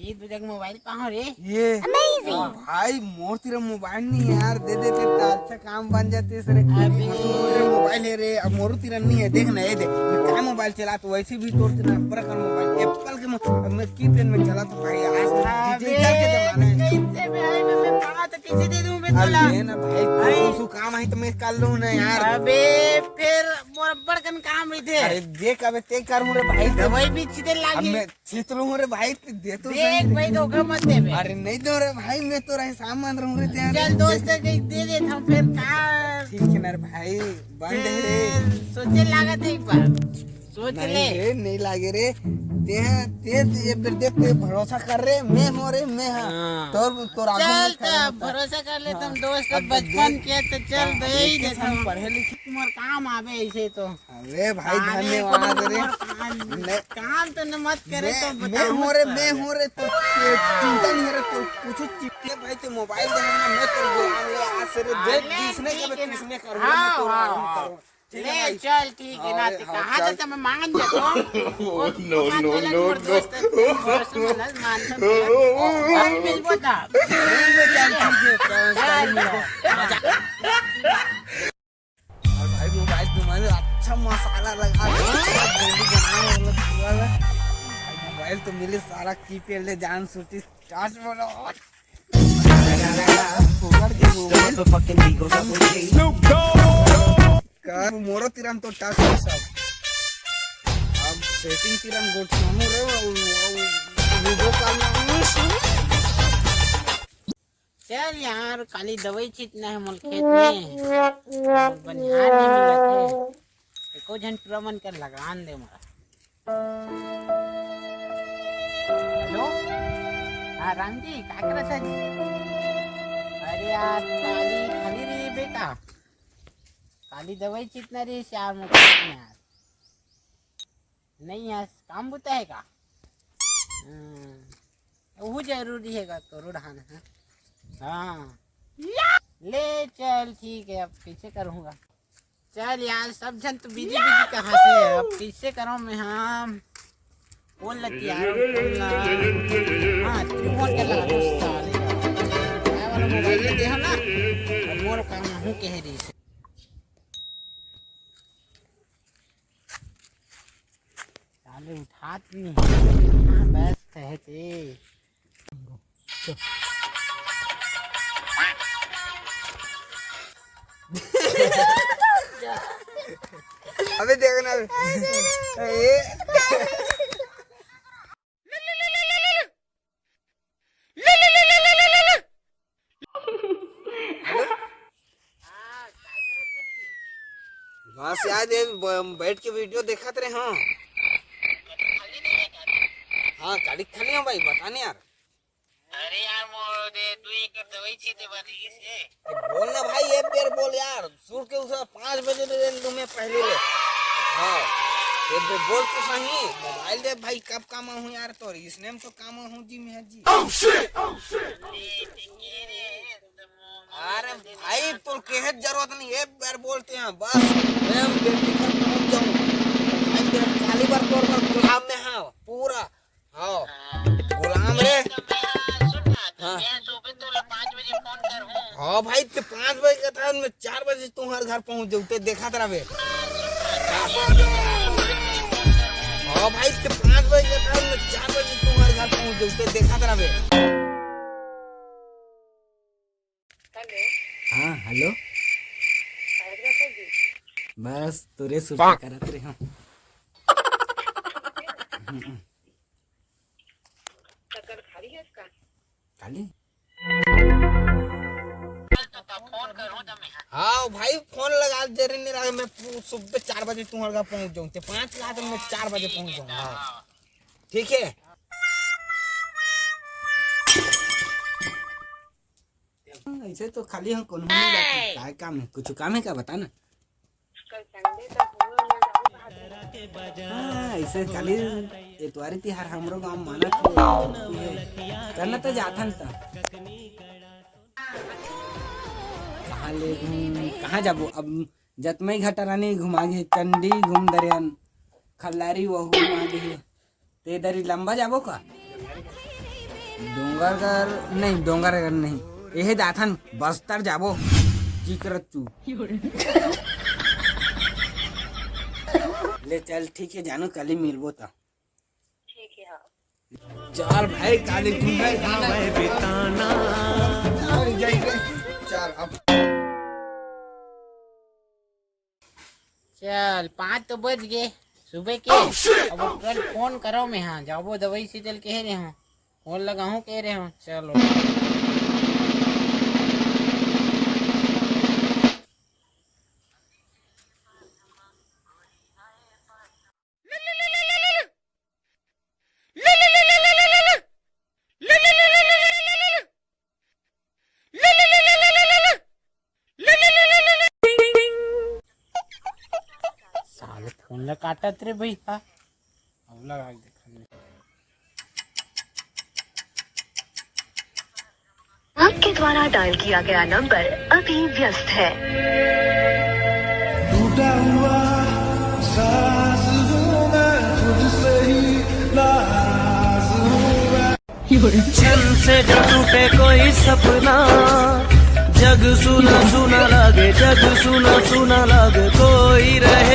ये तुझे मोबाइल कहाँ रे? ये भाई मोर तेरा मोबाइल नहीं है यार, दे देते तो अच्छा काम बन जाते रे। तेरा मोबाइल है रे, अब मोरू तेरा नहीं है, देख ना ये देख मैं क्या मोबाइल चला तो वैसे भी तोड़ तेरा बड़ा का मोबाइल एप्पल के मैं की पेन में चला तो भाई आज डिजिटल के जमाना है। किससे मैं पागा तो किसे दे दूं मैं तोला? अरे ना भाई तू काम है तो मैं कर लूं ना यार। अबे फिर बराबर कन काम रही थे। अरे देख अबे ते करूं रे भाई, दवाई भी छिटे लागी। मैं छिट लूं रे भाई, दे तो देख भाई धोखा मत दे बे। अरे नहीं दो रे भाई, मैं तो रहे सामान रहूं रे तेरे। चल दोस्त के दे दे हम फिर का ठीक है ना रे भाई, बंद है रे। सोचे लागत है एक बार सोच ले। नहीं रे नहीं लागे रे, ते ये फिर देख ते भरोसा कर रे, मैं हो रे मैं हां तो चल तब भरोसा कर ले तुम दोस्त बचपन के तो चल दे ही दे हम पढ़े लिखे तुम्हार काम आवे ऐसे तो। अरे भाई धन्यवाद रे, काम तो न मत करे तो मैं हो रे तो चिंता नहीं रे, तो कुछ चिट्ठी भाई ते मोबाइल दे ना, मैं तो गुलाम ले आज से रे जिसने कभी किसने कर हाँ ले चल ठीक है ना, कहा था मैं मांगन जातो नो दोस्त मिल बोता भाई मोबाइल तुम्हारे अच्छा मसाला लगा मोबाइल तो मिले सारा कीपैड ले जान सूटी स्टार्ट बोलो कर मोरो तिरन तो टच है सब, अब सेटिंग तिरन गोट सामू रे वीडियो कॉल में। चल यार खाली दवाई छीटना है मोल खेत में, बनिहार नहीं मिलते एको जन प्रमन कर लगान दे मोरा। हेलो हाँ राम जी क्या कर रहा जी? अरे यार खाली खाली रही बेटा, खाली दवाई छीटना रही श्यार में यार, नहीं यार काम बुता है का? वो जरूरी है का तो रुढ़ाना है। हाँ ले चल ठीक है, अब कैसे करूँगा? चल यार सब जन तो बिजी बिजी कहाँ से, अब कैसे करूँ मैं? हाँ बोल लेती यार, हाँ फोन कर लगा वाला मोबाइल दे हम ना, अब मोर काम हूँ कह रही से साले उठाती नहीं। हाँ बस कहते अबे देखो ना ये बस याद है बैठ के वीडियो देखा थे। हाँ हाँ गाड़ी खाली हो भाई, बताने यार। अरे यार मोरे तू एक दवाई छीटे बनी से बोल ना भाई, एक बार बोल यार, सुर के उसे 5 बजे दे तुम्हें पहले ले। हाँ एक बार बोल तो सही, मोबाइल दे भाई कब काम हूँ यार, तो इसने तो काम हूँ जी मैं जी। अरे भाई तो कहे जरूरत नहीं, एक बार बोलते हैं बस मैं बेफिक्र पहुंच जाऊँ। खाली बार तोड़ पर गुलाम में हाँ पूरा, हाँ गुलाम रे। हाँ हाँ भाई तो 5 बजे का था, मैं 4 बजे तुम्हारे घर पहुंच जाऊँ तो देखा तेरा बे। हाँ भाई तो 5 बजे का था, मैं 4 बजे तुम्हारे घर पहुंच जाऊँ तो देखा तेरा बे। हाँ हेलो बस तुरे सुरक्षा करत रे। हाँ खाली हाँ भाई फोन लगा जरूरी नहीं लगा, मैं सुबह 4 बजे तुम्हारे घर पहुंच जाऊँ, 5 लाख मैं 4 बजे पहुंच जाऊँ। हाँ ठीक है। ऐसे तो खाली हम कौन क्या काम है, कुछ काम है क्या बता ना। हाँ ऐसे खाली इतवारी तिहार हमरो गांव माना करना तो जाथन था। कहाँ जाबो अब, जतमई घाटा रानी घुमा गे, चंडी घूम दरियन खल्लारी वहु घुमा गे, ते दरी लंबा जाबो का? डोंगरगर नहीं, डोंगरगर नहीं, यही दाथन बस्तर जाबो चिकरचू। ले चल ठीक है जानू, कल ही मिलबो ता। ठीक है हाँ। चल भाई काली तू है बिताना। चल अब चल 5 तो बज गए सुबह के। अब कल फोन करो मैं, हाँ जाओ दवाई से चल कह रहे हो, फोन लगाऊं कह रहे हो। चलो साले फोन ला काटत रे भाई। हाँ अब लगा के देखा। आपके द्वारा डायल किया गया नंबर अभी व्यस्त है। टूटा हुआ सांस हूँ मैं, तुझसे ही नाराज हूँ मैं। छन से जो टूटे कोई सपना, जग सुना सुना लगे, जग सुना सुना लगे, कोई रहे